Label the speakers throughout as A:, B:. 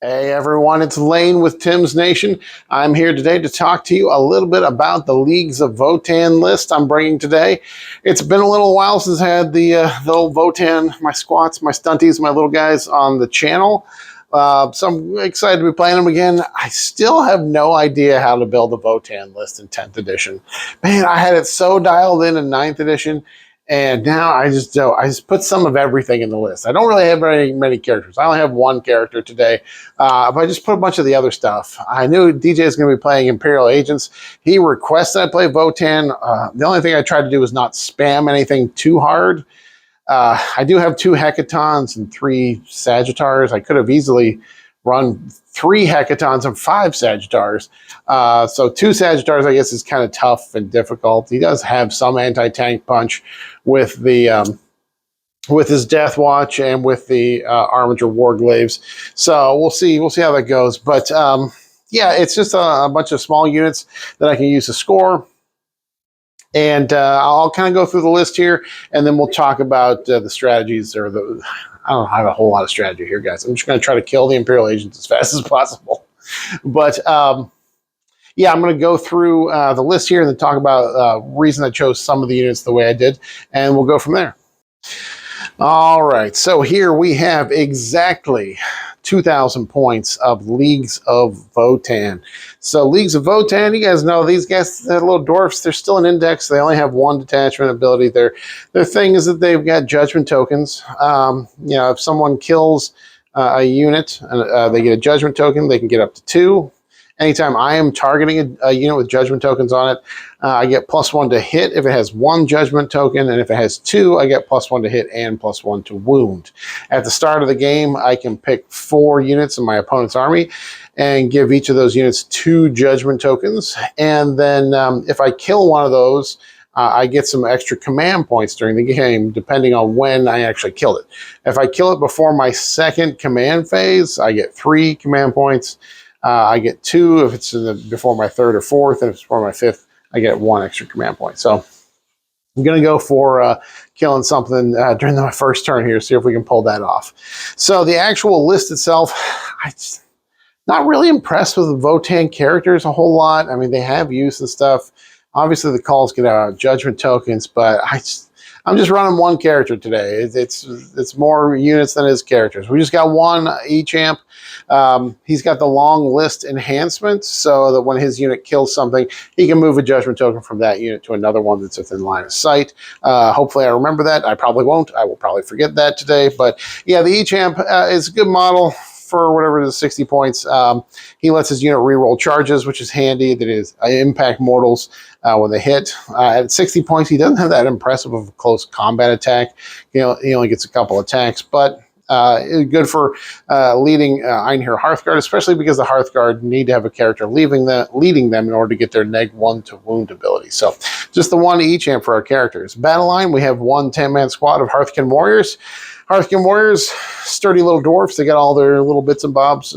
A: Hey everyone, it's Lane with Tim's Nation. I'm here today to talk to you a little bit about the Leagues of Votann list I'm bringing today. It's been a little while since I had the old Votann, my squats, my stunties, my little guys on the channel. So I'm excited to be playing them again. I still have no idea how to build a Votann list in 10th edition. Man, I had it so dialed in 9th edition. And now I just don't. I just put some of everything in the list. I don't really have very many characters. I only have one character today, but I just put a bunch of the other stuff. I knew DJ is going to be playing Imperial Agents. He requested I play Votann. The only thing I tried to do was not spam anything too hard. I do have 2 Hecatons and 3 Sagittars. I could have easily run 3 Hecatons and 5 Sagittars. So 2 Sagittars, I guess, is kind of tough and difficult. He does have some anti-tank punch with the with his Death Watch and with the Armiger Warglaves. So we'll see how that goes. But yeah, it's just a bunch of small units that I can use to score. And I'll kind of go through the list here, and then we'll talk about the strategies or the. I don't have a whole lot of strategy here, guys. I'm just going to try to kill the Imperial Agents as fast as possible. But yeah, I'm going to go through the list here and then talk about reason I chose some of the units the way I did, and we'll go from there. All right, so here we have exactly 2,000 points of Leagues of Votann. So Leagues of Votann, you guys know these guys, they're little dwarfs. They're still an index. They only have 1 detachment ability. Their thing is that they've got judgment tokens. You know, if someone kills a unit, they get a judgment token. They can get up to 2. Anytime I am targeting a unit with judgment tokens on it, I get +1 to hit if it has 1 judgment token, and if it has 2, I get +1 to hit and +1 to wound. At the start of the game, I can pick 4 units in my opponent's army and give each of those units 2 judgment tokens. And then if I kill one of those, I get some extra command points during the game, depending on when I actually killed it. If I kill it before my 2nd command phase, I get 3 command points. I get 2 if it's before my 3rd or 4th, and if it's before my 5th, I get 1 extra command point. So I'm going to go for killing something during my first turn here, see if we can pull that off. So the actual list itself, I'm not really impressed with the Votann characters a whole lot. I mean, they have use and stuff. Obviously, the calls get judgment tokens, but I'm just running 1 character today. It's more units than his characters. We just got 1 E-Champ. He's got the long list enhancement, so that when his unit kills something, he can move a judgment token from that unit to another one that's within line of sight. Hopefully I remember that. I probably won't. I will probably forget that today. But yeah, the E-Champ is a good model for whatever it is, 60 points. He lets his unit reroll charges, which is handy. That is impact mortals when they hit. At 60 points, he doesn't have that impressive of a close combat attack. He only gets a couple attacks, but good for leading Einherjar Hearthguard, especially because the Hearthguard need to have a character leading them in order to get their -1 to wound ability. So just the 1 E-Champ for our characters. Battle line, we have 1 10-man squad of Hearthkin Warriors. Hearthkin Warriors, sturdy little dwarfs. They got all their little bits and bobs,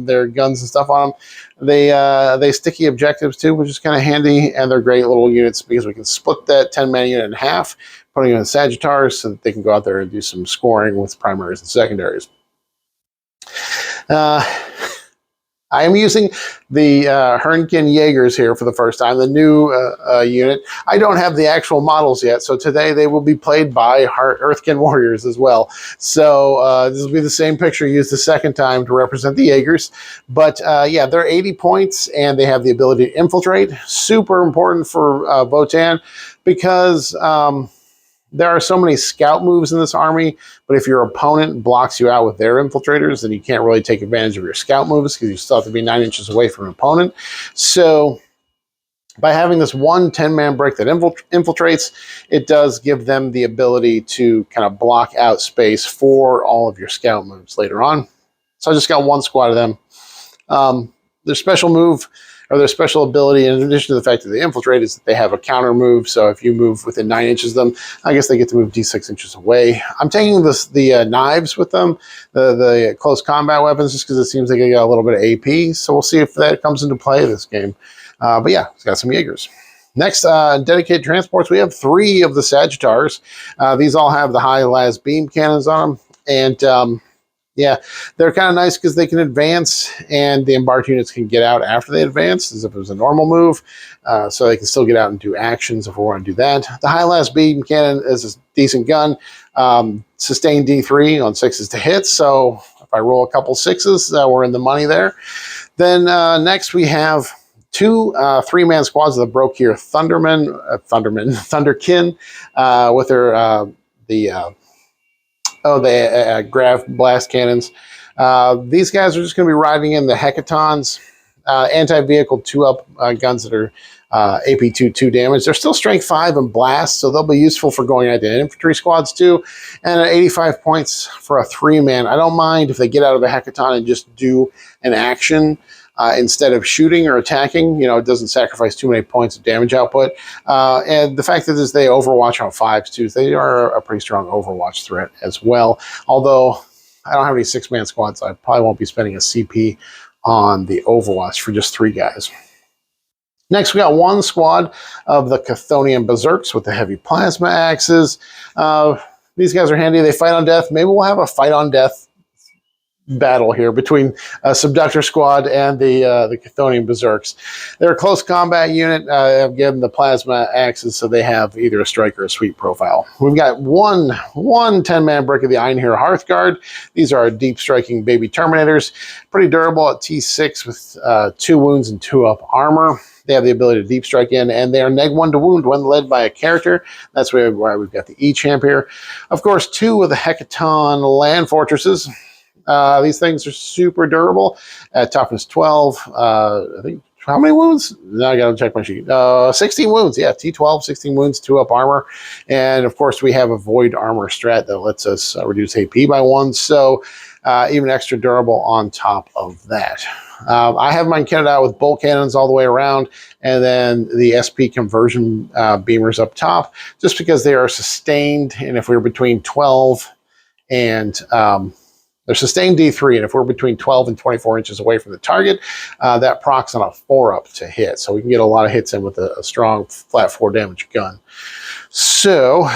A: their guns and stuff on them. They sticky objectives too, which is kind of handy, and they're great little units because we can split that 10-man unit in half, putting it in Sagittars so that they can go out there and do some scoring with primaries and secondaries. I am using the Hernkin Jaegers here for the first time, the new unit. I don't have the actual models yet, so today they will be played by Earthkin Warriors as well. So this will be the same picture used the second time to represent the Jaegers. But yeah, they're 80 points, and they have the ability to infiltrate. Super important for Votann because there are so many scout moves in this army, but if your opponent blocks you out with their infiltrators, then you can't really take advantage of your scout moves because you still have to be 9 inches away from an opponent. So by having this 1 10-man break that infiltrates, it does give them the ability to kind of block out space for all of your scout moves later on. So I just got 1 squad of them. Their special move, or their special ability, in addition to the fact that they infiltrate, is that they have a counter move. So if you move within 9 inches of them, I guess they get to move D6 inches away. I'm taking the knives with them, the close combat weapons, just because it seems like they got a little bit of AP. So we'll see if that comes into play this game. But yeah, it's got some Jaegers. Next, dedicated transports. We have 3 of the Sagittars. These all have the high las beam cannons on them. And Yeah, they're kind of nice because they can advance, and the embarked units can get out after they advance, as if it was a normal move. So they can still get out and do actions if we want to do that. The high last beam cannon is a decent gun. Sustained D3 on 6s to hit. So if I roll a couple 6s, we're in the money there. Then next we have two 3-man squads that broke here. Thunderkin, with their grav blast cannons. These guys are just going to be riding in the hecatons, anti-vehicle 2-up guns that are AP 2 damage. They're still strength 5 and blast, so they'll be useful for going into infantry squads too. And at 85 points for a 3-man. I don't mind if they get out of a hecaton and just do an action instead of shooting or attacking. You know, it doesn't sacrifice too many points of damage output. And the fact that they overwatch on 5s too, they are a pretty strong overwatch threat as well. Although I don't have any 6-man squads, so I probably won't be spending a CP on the overwatch for just 3 guys. Next, we got one squad of the Chthonian Berserks with the heavy plasma axes. These guys are handy. They fight on death. Maybe we'll have a fight on death battle here between Subductor Squad and the Chthonian Berserks. They're a close combat unit. I've given them the plasma axes, so they have either a strike or a sweep profile. We've got one 10-man brick of the Einherjar Hearthguard. These are deep striking baby Terminators. Pretty durable at T6 with 2 wounds and 2-up armor. They have the ability to deep strike in, and they are neg1 to wound when led by a character. That's why we've got the E-Champ here. Of course, 2 of the Hecaton Land Fortresses. These things are super durable at toughness 12. I think, how many wounds? Now I got to check my sheet. 16 wounds. Yeah, T12, 16 wounds, 2-up armor. And of course, we have a void armor strat that lets us reduce AP by 1. So even extra durable on top of that. I have mine kitted out with bolt cannons all the way around, and then the SP conversion beamers up top, just because they are sustained. And if we're between 12 and they're sustained D3, and if we're between 12 and 24 inches away from the target, that procs on a 4-up to hit. So we can get a lot of hits in with a strong flat 4 damage gun. So,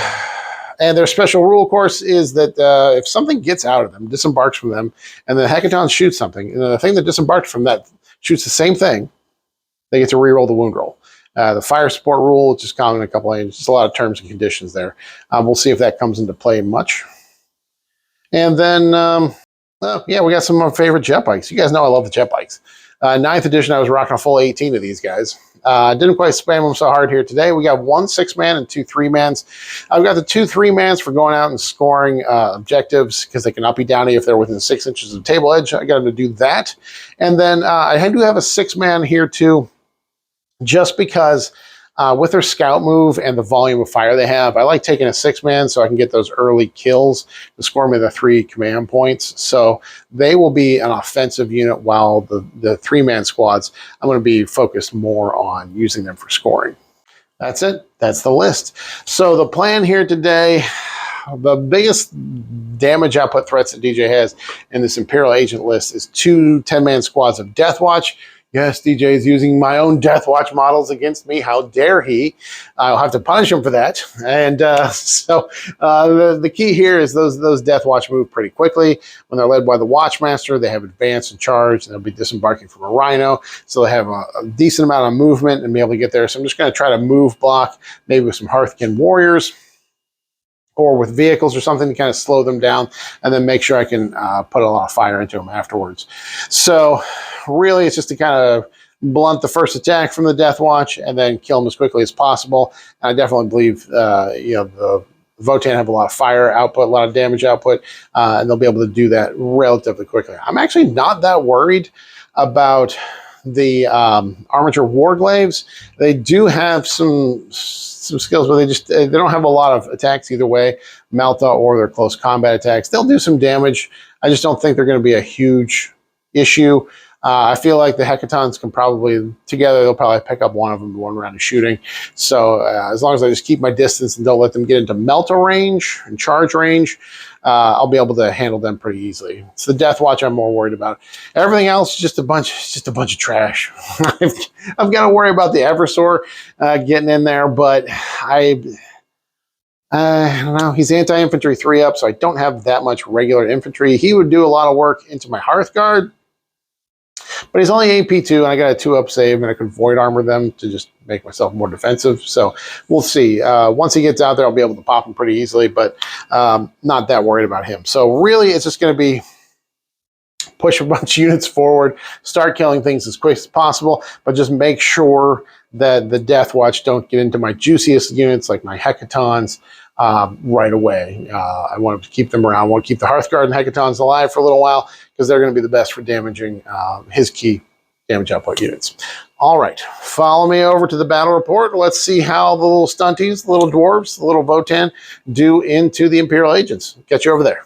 A: and their special rule, of course, is that if something gets out of them, disembarks from them, and the Hecaton shoots something, and the thing that disembarked from that shoots the same thing, they get to reroll the wound roll. The fire support rule, which is common in a couple of just a lot of terms and conditions there. We'll see if that comes into play much. And then, yeah, we got some of my favorite jet bikes. You guys know I love the jet bikes. 9th edition, I was rocking a full 18 of these guys. Didn't quite spam them so hard here today. We got 1 6-man and 2 3-mans. I've got the 2 3-mans for going out and scoring objectives, because they cannot be downy if they're within 6 inches of the table edge. I got them to do that. And then I do have a 6-man here too, just because with their scout move and the volume of fire they have, I like taking a 6-man so I can get those early kills to score me the 3 command points. So they will be an offensive unit, while the 3-man squads, I'm going to be focused more on using them for scoring. That's it. That's the list. So the plan here today, the biggest damage output threats that DJ has in this Imperial Agent list is 2 10-man squads of Deathwatch. Yes, DJ is using my own Deathwatch models against me. How dare he? I'll have to punish him for that. And so the key here is those Deathwatch move pretty quickly. When they're led by the Watchmaster, they have advance and charge, and they'll be disembarking from a Rhino. So they have a decent amount of movement and be able to get there. So I'm just going to try to move block, maybe with some Hearthkin Warriors, or with vehicles or something to kind of slow them down, and then make sure I can put a lot of fire into them afterwards. So really, it's just to kind of blunt the first attack from the Deathwatch and then kill them as quickly as possible. And I definitely believe, the Votann have a lot of fire output, a lot of damage output, and they'll be able to do that relatively quickly. I'm actually not that worried about the Armature Warglaves. They do have some skills, but they don't have a lot of attacks either way, Malta or their close combat attacks. They'll do some damage. I just don't think they're going to be a huge issue. I feel like the Hecatons can probably, together, they'll probably pick up one of them in 1 round of shooting. So as long as I just keep my distance and don't let them get into Melta range and charge range, I'll be able to handle them pretty easily. It's the Deathwatch I'm more worried about. Everything else is just a bunch of trash. I've got to worry about the Eversor getting in there, but I don't know. He's anti-infantry 3 up, so I don't have that much regular infantry. He would do a lot of work into my Hearthguard, but he's only AP2, and I got a 2 up save, and I can void armor them to just make myself more defensive. So we'll see. Once he gets out there, I'll be able to pop him pretty easily, but not that worried about him. So really, it's just going to be push a bunch of units forward, start killing things as quick as possible, but just make sure that the Death Watch don't get into my juiciest units like my Hecatons right away. I want to keep them around. I want to keep the Hearthguard and Hecatons alive for a little while because they're going to be the best for damaging his key damage output units. All right, follow me over to the battle report. Let's see how the little stunties, the little dwarves, the little Votann do into the Imperial Agents. Get you over there.